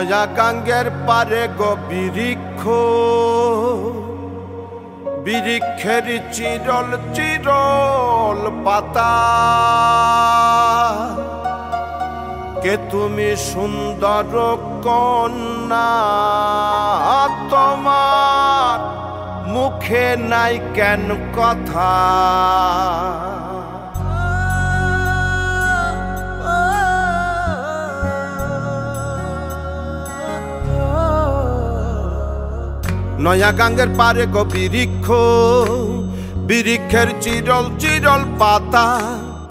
নয়া গাঙ্গের পারে গো বৃক্ষ, বৃক্ষের চিরল চিরল পাতা। কে তুমি সুন্দর কন্যা, তোমার মুখে নাই কেন কথা। নয়া গাঙ্গের পারে গো বৃক্ষ, বৃক্ষের চিরল চিরল পাতা।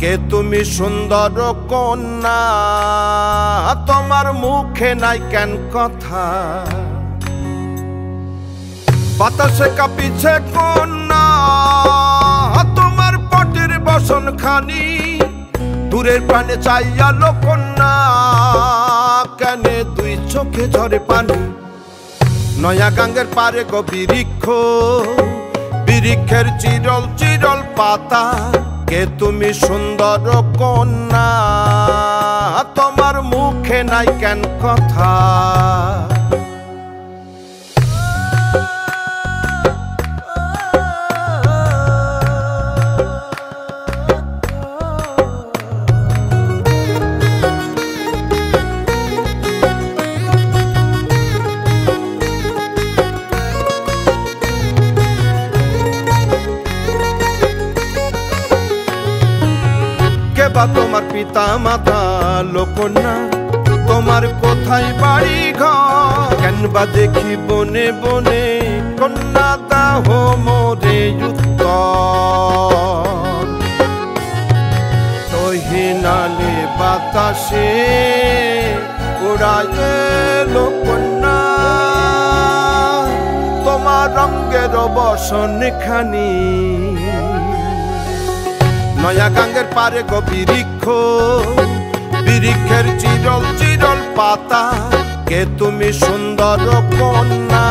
কে তুমি সুন্দর কন্যা, তোমার মুখে নাই কেন কথা। বাতাসে কাঁপিছে কন্যা, তোমার পটের বসন খানি। দূরের প্রাণে চাইয়া লো কন্যা, কেনে দুই চোখে ঝরে পানি। নয়া গাঙ্গের পারে গো বৃক্ষ, বৃক্ষের চিরল চিরল পাতা। কে তুমি সুন্দর কন্যা, তোমার মুখে নাই কেন কথা। বা তোমার পিতা মাতা লোকন্যা, তোমার কোথায় বাড়ি ঘর। কেন বা দেখি বনে বনে কন্যা দাহ মোরে উত্তর। তহিনালে বাতাসে উড়ায় লোকন্যা, তোমার রঙের বসন খানি। নয়া গাঙ্গের পারে গো বৃক্ষ, বৃক্ষের চিরল চিরল পাতা। কে তুমি সুন্দর কন্যা,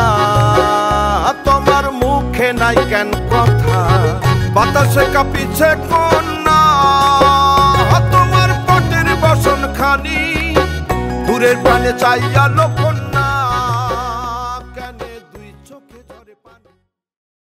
তোমার মুখে নাই কেন কথা। বাতাসে কাঁপিছে কন্যা, তোমার পটের বসন খানি। দূরের প্রাণে চাইয়া লোক